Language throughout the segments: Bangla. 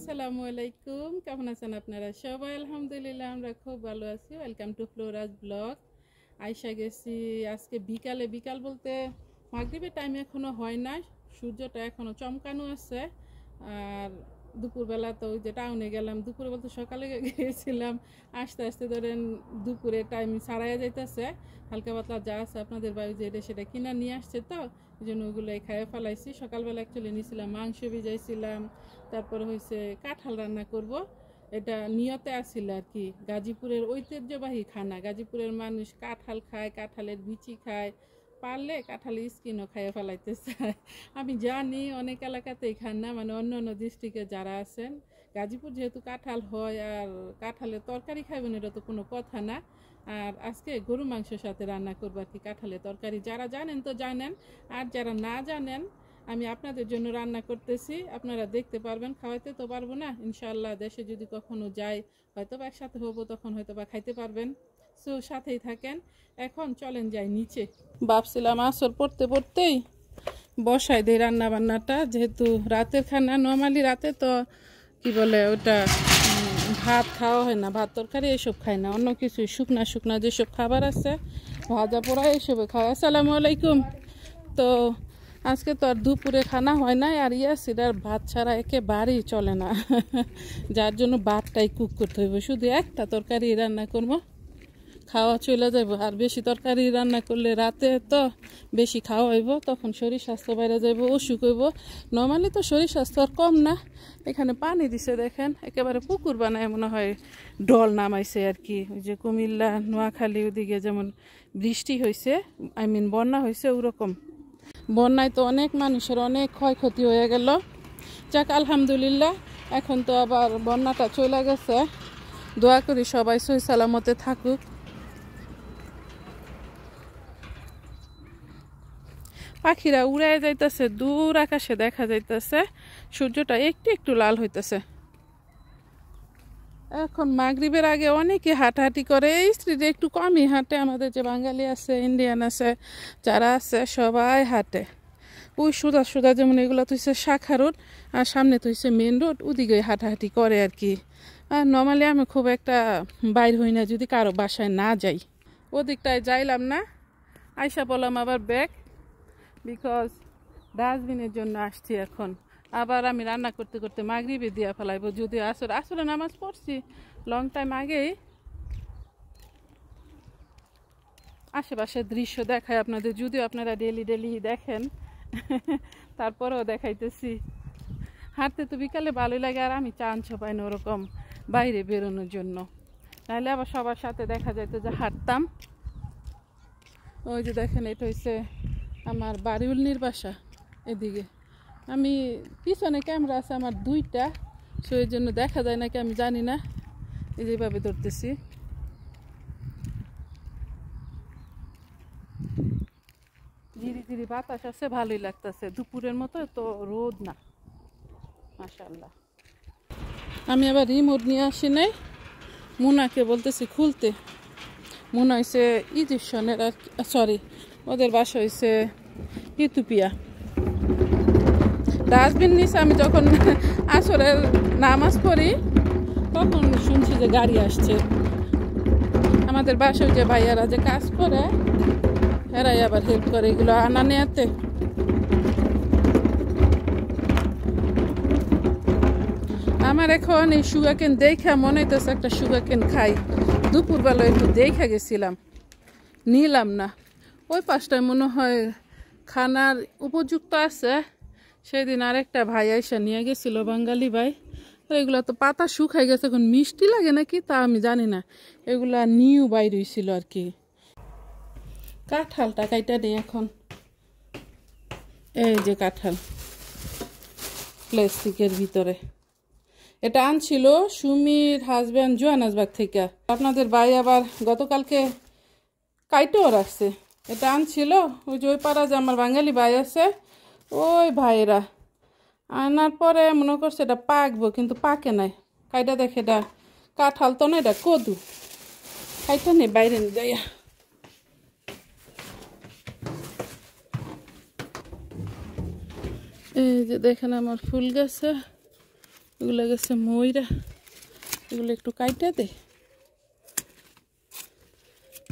আসসালামু আলাইকুম, কেমন আছেন আপনারা সবাই? আলহামদুলিল্লাহ আমরা খুব ভালো আছি। Welcome to Flora's blog. আইসা গেছি আজকে বিকালে, বিকাল বলতে মাগরিবের টাইম এখনো হয় না, সূর্যটা এখনো চমকানো আছে। আর দুপুরবেলা তো ওই যে টাউনে গেলাম, দুপুরে বলতে সকালে গিয়েছিলাম, আস্তে আস্তে ধরেন দুপুরে টাইম ছাড়াইয়া যাইতেছে। হালকা পাতলা যা আছে আপনাদের বাড়ি যেটা সেটা কিনা নিয়ে আসছে, তো এই জন্য ওগুলোই খাইয়ে ফেলাইছি। সকালবেলা অ্যাকচুয়ালি নিয়েছিলাম মাংস ভিজাইছিলাম, তারপর হয়েছে কাঁঠাল রান্না করব, এটা নিয়তে আসছিল আর কি। গাজীপুরের ঐতিহ্যবাহী খানা, গাজীপুরের মানুষ কাঁঠাল খায়, কাঁঠালের বিচি খায়, পারলে কাঁঠালের স্কিনও খাইয়ে ফেলাইতে চায়। আমি জানি অনেক এলাকাতেই খান না, মানে অন্য অন্য ডিস্ট্রিক্টে যারা আছেন, গাজীপুর যেহেতু কাঁঠাল হয় আর কাঁঠালের তরকারি খাইবেন এটা তো কোনো কথা না। আর আজকে গরু মাংসের সাথে রান্না করবো আর কি কাঁঠালের তরকারি। যারা জানেন তো জানেন, আর যারা না জানেন আমি আপনাদের জন্য রান্না করতেছি, আপনারা দেখতে পারবেন। খাওয়াইতে তো পারবো না, ইনশাআল্লাহ দেশে যদি কখনো যাই হয়তো বা একসাথে হবো, তখন হয়তো বা খাইতে পারবেন। সো সাথেই থাকেন। এখন চলেন যাই নিচে। ভাবছিলাম আসর পড়তে পড়তেই বসাই দেই রান্না বান্নাটা, যেহেতু রাতের খানা। নর্মালি রাতে তো কি বলে ওটা ভাত খাওয়া হয় না, ভাত তরকারি এসব খায় না, অন্য কিছু শুকনা শুকনা যেসব খাবার আছে ভাজা পোড়া এসবে খাওয়া। আসসালামু আলাইকুম। তো আজকে তো আর দুপুরে খানা হয় না, আর ইয়াসির ভাত ছাড়া একেবারেই চলে না। যার জন্য ভাতটাই কুক করতে হইব, শুধু একটা তরকারি রান্না করবো, খাওয়া চলে যাব। আর বেশি তরকারি রান্না করলে রাতে তো বেশি খাওয়া হইব, তখন শরীর স্বাস্থ্য বাইরে যাইব, অসুখ হইব। নর্মালি তো শরীর স্বাস্থ্য আর কম না। এখানে পানি দিছে দেখেন, একেবারে পুকুর বানায় মনে হয় ডল নামাইছে আর কি। ওই যে কুমিল্লা নোয়াখালী ওদিকে যেমন বৃষ্টি হয়েছে, বন্যা হয়েছে, ওরকম বন্যায় তো অনেক মানুষের অনেক ক্ষয়ক্ষতি হয়ে গেল। যাক আলহামদুলিল্লাহ, এখন তো আবার বন্যাটা চলে গেছে। দোয়া করি সবাই সহি সালামতে থাকুক। পাখিরা উড়ে যাইতেছে, দূর আকাশে দেখা যাইতেছে সূর্যটা একটু একটু লাল হইতেছে। এখন মাগরিবের আগে অনেকে হাঁটাহাঁটি করে, এই স্ত্রীরা একটু কমই হাঁটে। আমাদের যে বাঙালি আছে, ইন্ডিয়ান আছে, যারা আছে সবাই হাঁটে। ওই সোজা সোজা যেমন এগুলো তো হচ্ছে শাখা রোড, আর সামনে তো হচ্ছে মেন রোড, ওদিকে হাঁটাহাঁটি করে আর কি। আর নর্মালি আমি খুব একটা বাইর হই না যদি কারো বাসায় না যাই। ওদিকটায় যাইলাম না, আইসা বললাম আবার ব্যাগ, বিকজ ডাস্টবিনের জন্য আসছি। এখন আবার আমি রান্না করতে করতে মাগরিবে দিয়া ফেলাইব, যদি আসরে নামাজ পড়ছি লং টাইম আগেই। আশেপাশের দৃশ্য দেখায় আপনাদের, যদিও আপনারা ডেলি ডেলি দেখেন, তারপরেও দেখাইতেছি। হাঁটতে তো বিকালে ভালোই লাগে, আর আমি চান্স পাই না ওরকম বাইরে বেরোনোর জন্য, নাহলে আবার সবার সাথে দেখা যেত যে হাঁটতাম। ওই যে দেখেন, এটা হচ্ছে আমার বাড়িউলনির বাসা। এদিকে আমি পিছনে ক্যামেরা আছে আমার দুইটা, সো এই জন্য দেখা যায় নাকি আমি জানি না, এই যেভাবে ধরতেছি। ধীরে ধীরে বাতাস আছে, ভালোই লাগতেছে, দুপুরের মতো তো রোদ না, মাশাআল্লাহ। আমি আবার রিমোট নিয়ে আসি নাই, মুনাকে বলতেছি খুলতে। মুনা হয়েছে ইজিপশনের, আর সরি ওদের বাসা হয়েছে ইথিওপিয়া। ডাস্টবিন নিচে আমি যখন আসরের নামাজ পড়ি তখন শুনছি যে গাড়ি আসছে। আমাদের বাসায় যে ভাইয়ারা যে কাজ করে এরাই আবার হেল্প করে এগুলো আনা নেয়াতে। আমার এখন এই সুগারকেন দেখা মনে হইতেছে একটা সুগারকেন খাই। দুপুরবেলা একটু দেখা গেছিলাম, নিলাম না। ওই পাশটায় মনে হয় খানার উপযুক্ত আছে। সেদিন আরেকটা ভাই আইসা নিয়ে গেছিল, বাঙালি ভাই। এগুলো তো পাতা শুকাই গেছে, এখন মিষ্টি লাগে নাকি তা আমি জানি না। এগুলা নিউ বাইর হয়েছিল আর কি। কাঁঠালটা কাইটা নেই এখন। এই যে কাঁঠাল প্লাস্টিকের ভিতরে, এটা আনছিল সুমির হাজব্যান্ড জোহান্সবার্গ থেকে। আপনাদের ভাই আবার গতকালকে কাইটেও রাখছে। এটা আনছিল ওই যে ওই পাড়া যে আমার বাঙালি ভাই আছে, ওই ভাইয়েরা আনার পরে মনে করছে এটা পাকবো, কিন্তু পাকে নাই। কাইটা দেখে এটা কাঁঠাল তো না, এটা কদু। কাইটা নেই বাইরে নিয়ে যাইয়া। এই যে দেখেন আমার ফুল গাছে এগুলো গেছে ময়রা, এগুলো একটু কাইটা দে,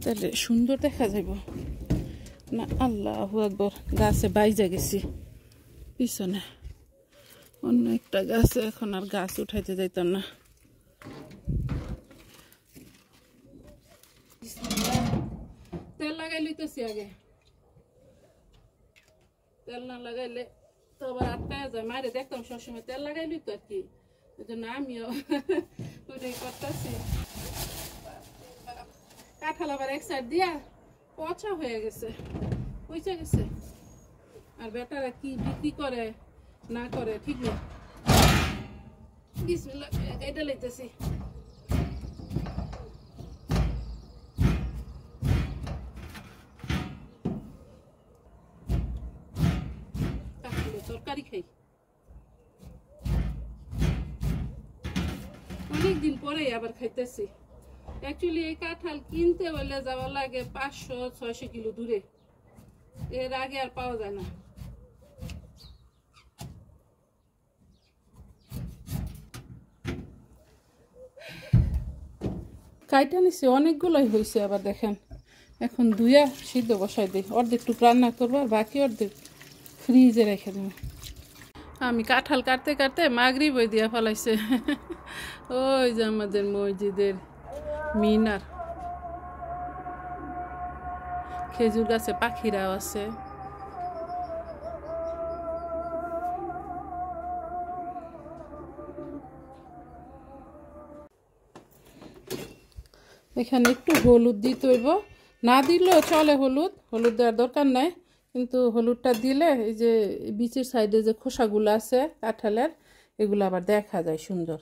তাহলে সুন্দর দেখা যাব না। আল্লাহু আকবার, গাছে বাইজা গেছি পিছনে অন্য একটা গাছে, এখন আর গাছ উঠাইতে যাইতাম না। তেল লাগাই লইতেছি আগে, তেল না লাগাইলে তো আবার আটকায় যায়। মারে দেখতাম সবসময় তেল লাগাই লইতো আর কি, ওই জন্য আমিও ওইটাই করতেছি। কাঁঠাল আবার এক সাইড দিয়া পচা হয়ে গেছে, পচা গেছে। আর বেটারা কি বিক্রি করে না করে ঠিক না। বিসমিল্লাহ, এটা লইতেছি। তরকারি খাই অনেকদিন পরে আবার খাইতেছি। অ্যাকচুয়ালি এই কাঁঠাল কিনতে হলে যাওয়া লাগে 500-600 কিলো দূরে, এর আগে আর পাওয়া যায় না। কাইটা নিছি অনেকগুলোই হয়েছে, আবার দেখেন এখন ধুইয়া সিদ্ধ বসাই দিই। অর্ধেকটুক রান্না করবো আর বাকি অর্ধেক ফ্রিজে রেখে দেবো। আমি কাঁঠাল কাটতে কাটতে মাগরিব বই দিয়া ফেলাইছে। ওই যে আমাদের মসজিদের মিনার, খেজুর গাছে পাখিরাও আছে। এখানে একটু হলুদ দিতে হইব, না দিলেও চলে, হলুদ দেওয়ার দরকার নাই, কিন্তু হলুদটা দিলে এই যে বিচের সাইডে যে খোসাগুলো আছে কাঁঠালের, এগুলো আবার দেখা যায় সুন্দর।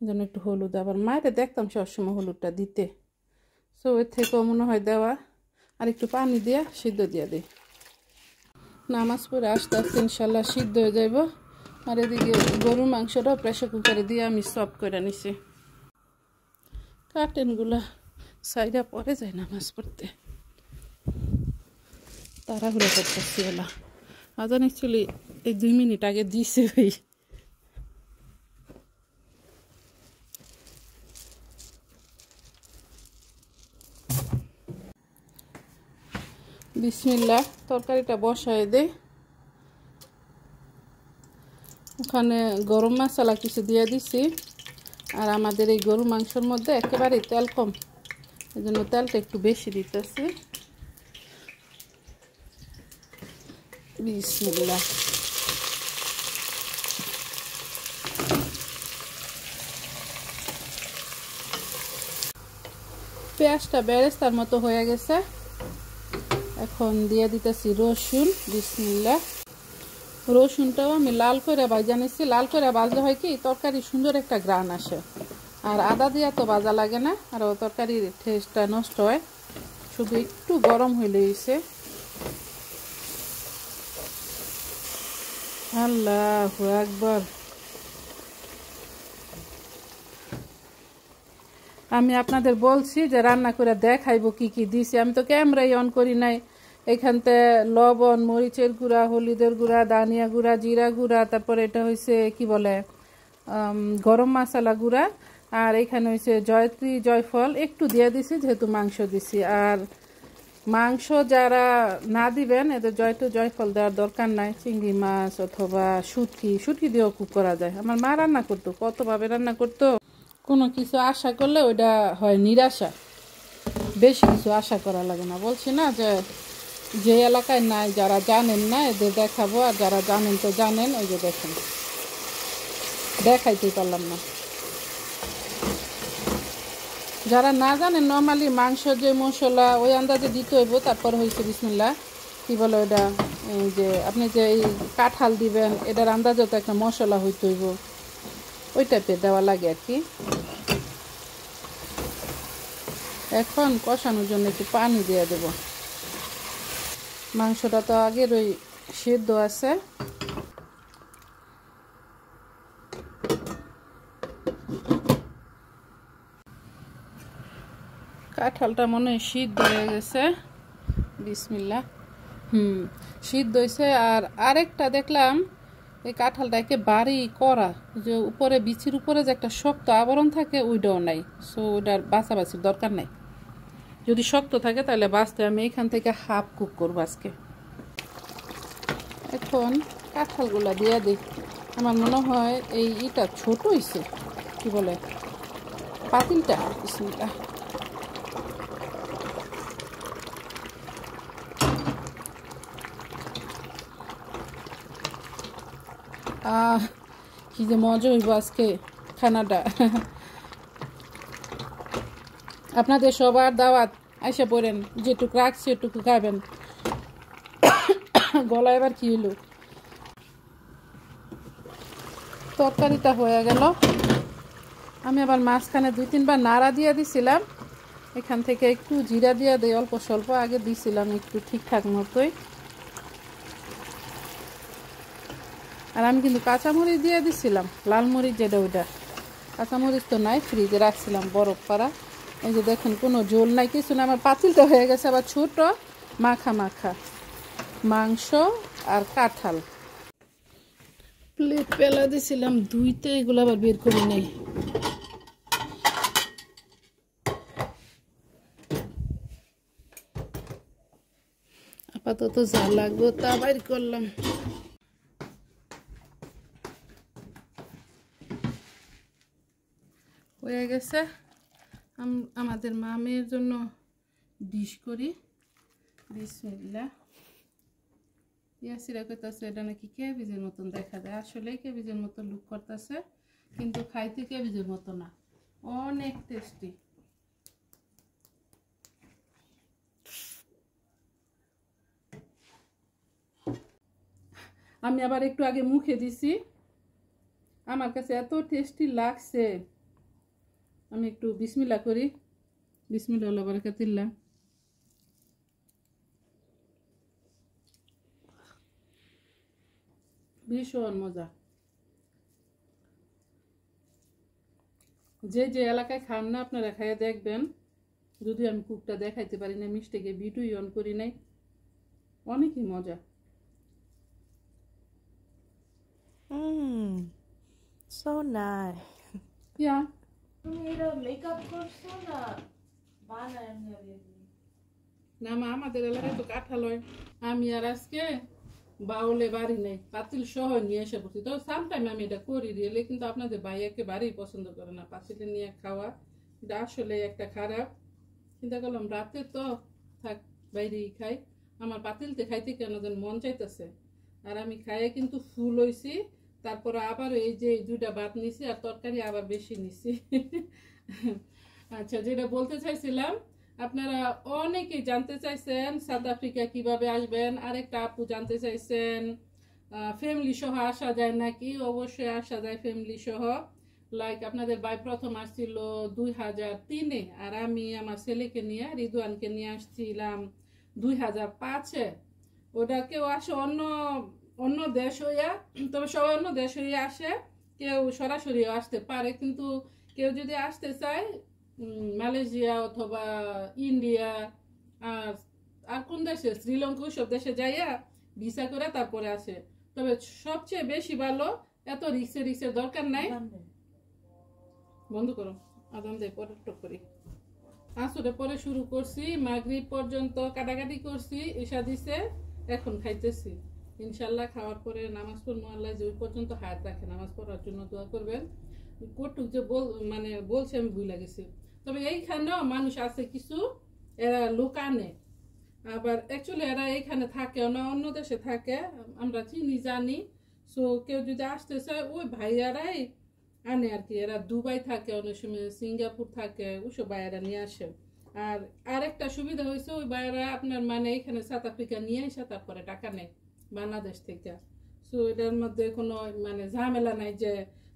এই জন্য একটু হলুদ, আবার মায়ের দেখতাম সবসময় হলুদটা দিতে। সো এর থেকেও মনে হয় দেওয়া। আর একটু পানি দিয়া সিদ্ধ দিয়ে দিই। নামাজ পড়ে আস্তে আস্তে ইনশাল্লাহ সিদ্ধ হয়ে যাইব। আর এদিকে গরুর মাংসটাও প্রেসার কুকারে দিয়ে আমি সফট করে নিছি। কার্টেনগুলা সাইডা পরে যায় নামাজ পড়তে, তাড়াহুড়ো করতেছি। ওলা আজান অ্যাকচুয়ালি এই 2 মিনিট আগে দিছে। ভাই বিসমিল্লাহ, তরকারিটা বসায় দেই। ওখানে গরম মশলা কিছু দিয়ে দিছি। আর আমাদের এই গরু মাংসের মধ্যে একেবারেই তেল কম, এই জন্য তেলটা একটু বেশি দিতেছি। বিসমিল্লাহ, পেঁয়াজটা বেরেস্তার মতো হয়ে গেছে, এখন দিয়ে দিতেছি রসুন। বিসমিল্লাহ, রসুনটাও আমি লাল করে ভাজা নিচ্ছি। লাল করে ভাজলে হয় কি তরকারি সুন্দর একটা গ্রান আসে, আর আদা দিয়া তো ভাজা লাগে না, আর তরকারির টেস্টটা নষ্ট হয়। শুধু একটু গরম হইলে হইছে। আল্লাহু আকবার। আমি আপনাদের বলছি যে রান্না করে দেখাইব কি কি দিছি। আমি তো ক্যামেরাই অন করি নাই। এখানতে লবণ, মরিচের গুঁড়া, হলুদের গুঁড়া, দানিয়া গুঁড়া, জিরা গুঁড়া, তারপরে এটা হয়েছে কি বলে গরম মশলা গুঁড়া, আর এখানে হয়েছে জয়ত্রী, জয়ফল একটু দিয়ে দিছি যেহেতু মাংস দিছি। আর মাংস যারা না দিবেন এদের জয়ত্রী, জয়ফল দেওয়ার দরকার নাই। চিংড়ি মাছ অথবা শুটকি দিয়েও কুক করা যায়। আমার মা রান্না করতো, কতভাবে রান্না করতো। কোনো কিছু আশা করলে ওইটা হয় নিরাশা, বেশি কিছু আশা করা লাগে না। বলছি না যে এলাকায় নাই, যারা জানেন না এদের দেখাবো, আর যারা জানেন তো জানেন। ওই যে দেখেন, দেখাইতেই পারলাম না। যারা না জানেন নর্মালি মাংস যে মশলা ওই আন্দাজে দিতে হইব। তারপর হয়েছে বিসমিল্লাহ কি বলে ওইটা, যে আপনি যে এই কাঁঠাল দিবেন এটার আন্দাজে তো একটা মশলা হইতে হইব, ওই টাইপের দেওয়া লাগে আর কি। এখন কষানোর জন্য একটু পানি দিয়ে দেব। মাংসটা তো আগের ওই সিদ্ধ আছে। কাঁঠালটা মনে হয় সিদ্ধ হয়ে গেছে। বিসমিল্লাহ, সিদ্ধ হয়েছে। আর আরেকটা দেখলাম এই কাঁঠালটা একেবারে কড়া, যে উপরে বিচির উপরে যে একটা শক্ত আবরণ থাকে ওইটাও নাই। সো ওইটার বাছাবাছির দরকার নাই। যদি শক্ত থাকে তাহলে বাঁচতে আমি এখান থেকে হাফ কুক করবো আজকে। এখন কাঁঠালগুলা দিয়ে দিই। আমার মনে হয় এইটা ছোট হয়েছে, কি বলে পাতিলটা। বিসমিল্লাহ। কি যে মজা হইব আজকে খানাটা। আপনাদের সবার দাওয়াত, আইসা পড়েন, যেটুকু রাখছি এটুকু খাবেন। গলা এবার কি হলো। তরকারিটা হয়ে গেল। আমি আবার মাঝখানে 2-3 বার নাড়া দিয়ে দিছিলাম। এখান থেকে একটু জিরা দিয়ে দিই, অল্প স্বল্প আগে দিছিলাম একটু ঠিকঠাক মতোই। আর আমি কিন্তু কাঁচামরিচ দিয়ে দিছিলাম, লাল মরিচ যেটা ওইটা। কাঁচামরিচ তো নাই, ফ্রিজে রাখছিলাম বরফ করা। এই যে দেখেন কোনো ঝোল নাই, কিছু না। আমার পাতিলটা হয়ে গেছে আবার ছোট, মাখা মাখা মাংস আর কাঁঠাল। প্লেট পেলা দিছিলাম ধুইতে, এগুলো আবার বের করে নেই। আপাতত যা লাগবে তা বাইর করলাম। হয়ে গেছে। আমাদের মামের জন্য ডিশ করি। বিসমিল্লাহ। ইয়াসিরা কইতাছে এটা নাকি কেবিজের মতন দেখা যায়। আসলে কেবিজের মতো লুক করতেছে, কিন্তু খাইতে কেবিজের মতো না, অনেক টেস্টি। আমি আবার একটু আগে মুখে দিছি, আমার কাছে এত টেস্টি লাগছে। আমি একটু বিসমিল্লাহ করি। বিসমিল্লাহ আল্লাহু বারাকাতুল্লাহ। ভীষণ মজা। যে যে এলাকায় খান না আপনারা খাইয়া দেখবেন। যদি আমি কুকটা দেখাইতে পারি না, মিস্টেকে ভিডিও অন করি নাই, অনেকই মজা। So nice. ইয়া তুমি এটা মেকআপ করছো না বানায় না মা, আমাদের এলাকায় তো কাঁঠাল হয়। আমি আর আজকে বাউলে বাড়ি নেই, পাতিল সহ নিয়ে এসে পড়ছি। তো সামটাইম আমি এটা করি রিয়েলি, কিন্তু আপনাদের ভাই একেবারেই পছন্দ করে না পাতিলে নিয়ে খাওয়া। এটা আসলে একটা খারাপ। চিন্তা করলাম রাতে তো থাক, বাইরেই খাই। আমার পাতিলতে খাইতে কেন যেন মন চাইতেছে। আর আমি খাইয়ে কিন্তু ফুল হইছি। তারপরে আবার এই যে 2টা ভাত নিছি আর তরকারি আবার বেশি নিছি। আচ্ছা, যেটা বলতে চাইছিলাম, আপনারা অনেকেই জানতে চাইছেন সাউথ আফ্রিকা কিভাবে আসবেন। আরেকটা আপু জানতে চাইছেন ফ্যামিলি সহ আসা যায় নাকি। অবশ্যই আসা যায় ফ্যামিলি সহ। লাইক আপনাদের ভাই প্রথম আসছিল 2003-এ, আর আমি আমার ছেলেকে নিয়ে, রিদওয়ানকে নিয়ে আসছিলাম 2005-এ। ওটা কেউ আসে অন্য অন্য দেশ হইয়া, তবে সবাই অন্য দেশ হইয়া আসে। কেউ সরাসরিও আসতে পারে, কিন্তু কেউ যদি আসতে চায় মালয়েশিয়া অথবা ইন্ডিয়া আর আর কোন দেশে, শ্রীলঙ্কা, সব দেশে যাইয়া ভিসা করে তারপরে আসে। তবে সবচেয়ে বেশি ভালো, এত রিক্সের দরকার নাই। বন্ধ করো, আদান দেয় পরে টক করি। আসরে পরে শুরু করছি, মাগরিব পর্যন্ত কাটাকাটি করছি, এসা দিছে, এখন খাইতেছি। ইনশাল্লাহ খাওয়ার পরে নামাজ পড়বো। আল্লাহ যে ওই পর্যন্ত হায়াত রাখে, নামাজ পড়ার জন্য দোয়া করবেন। কটুক যে বলছে আমি ভুলে গেছি। তবে এইখানেও মানুষ আছে কিছু, এরা লোক আনে। আবার অ্যাকচুয়ালি এরা এইখানে থাকে না, অন্য দেশে থাকে, আমরা চিনি জানি। সো কেউ যদি আসতে চায় ওই ভাইয়ারাই আনে আর কি। এরা দুবাই থাকে, অনেক সময় সিঙ্গাপুর থাকে, ওসব ভাইয়ারা নিয়ে আসে। আর আরেকটা সুবিধা হয়েছে, ওই ভাইয়ারা আপনার এখানে সাউথ আফ্রিকা নিয়ে এসে তারপরে টাকা নেয় বাংলাদেশ থেকে। সো এটার মধ্যে কোনো ঝামেলা নাই যে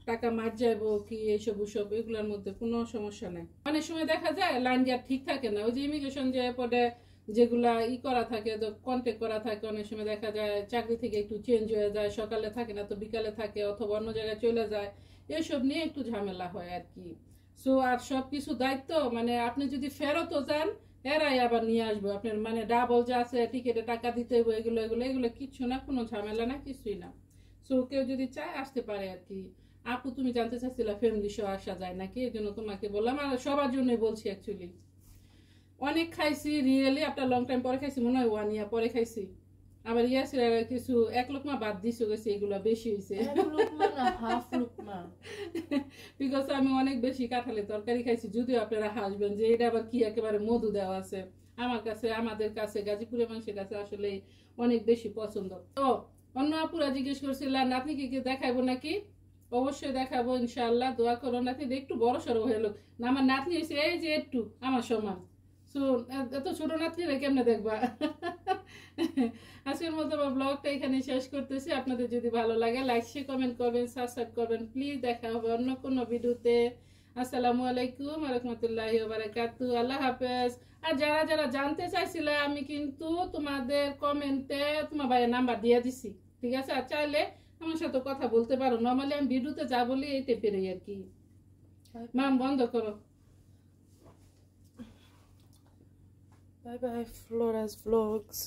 টাকা মার যাইব কি এইসব ওসব, এগুলোর মধ্যে কোনো সমস্যা নাই। অনেক সময় দেখা যায় লাইন দিয়ে ঠিক থাকে না, ওই যে ইমিগ্রেশন যে পদে যেগুলা করা থাকে, কন্ট্যাক্ট করা থাকে, অনেক সময় দেখা যায় চাকরি থেকে একটু চেঞ্জ হয়ে যায়, সকালে থাকে না তো বিকালে থাকে, অথবা অন্য জায়গায় চলে যায়, এসব নিয়ে একটু ঝামেলা হয় আর কি। সো আর সব কিছু দায়িত্ব আপনি যদি ফেরতও যান, এরাই আবার নিয়ে আসবো আপনার ডাবল যা আছে টিকিটে টাকা দিতে হইব, এগুলো এগুলো এগুলো কিচ্ছু না, কোনো ঝামেলা না, কিছুই না। সো কেউ যদি চায় আসতে পারে আর কি। আপু তুমি জানতে চাচ্ছিলা ফ্যামিলি সহ আসা যায় নাকি, এই জন্য তোমাকে বললাম, আর সবার জন্যই বলছি অ্যাকচুয়ালি। অনেক খাইছি রিয়েলি, আপনার লং টাইম পরে খাইছি, মনে হয় 1 ইয়ার পরে খাইছি। আবার ইয়াসির কিছু 1 লোকমা বাদ দিছো গেছে, এগুলো বেশি হয়েছে এক লুকমা না হাফ লুকমা। বিকজ আমি অনেক বেশি কাঁঠালের তরকারি খাইছি। যদিও আপনারা হাসবেন যে এটা আবার কি একেবারে মধু দেওয়া আছে, আমার কাছে, আমাদের কাছে, গাজীপুরের মানুষের কাছে আসলে অনেক বেশি পছন্দ। তো অন্য আপুরা জিজ্ঞেস করছিলেন নাতনিকে কি দেখাইবো নাকি, অবশ্যই দেখাবো ইনশাআল্লাহ। দোয়া করো নাতনি একটু বড় সড়ো হয়ে লোক না, আমার নাতনি হয়েছে এই যে একটু আমার সমান। সো এত ছোট নাতনিরা কেমনে দেখবা। আজকের মতো আমার ব্লগটা এখানে শেষ করতেছি। আপনাদের যদি ভালো লাগে লাইক শেয়ার কমেন্ট করবেন, সাবস্ক্রাইব করবেন প্লিজ। দেখা হবে অন্য কোনো ভিডিওতে। আসসালামু আলাইকুম ওয়া রাহমাতুল্লাহি ওয়া বারাকাতুহু। আল্লাহ হাফেজ। আর যারা যারা জানতে চাইছিলে আমি কিন্তু তোমাদের কমেন্টে তোমার ভাইয়ের নাম্বার দিয়ে দিছি, ঠিক আছে? আর চাইলে আমার সাথে কথা বলতে পারো। নরমালি আমি ভিডিওতে যা বলি এই টাইপেরই আর কি। মাম বন্ধ করো। Bye bye, Flora's Vlogs.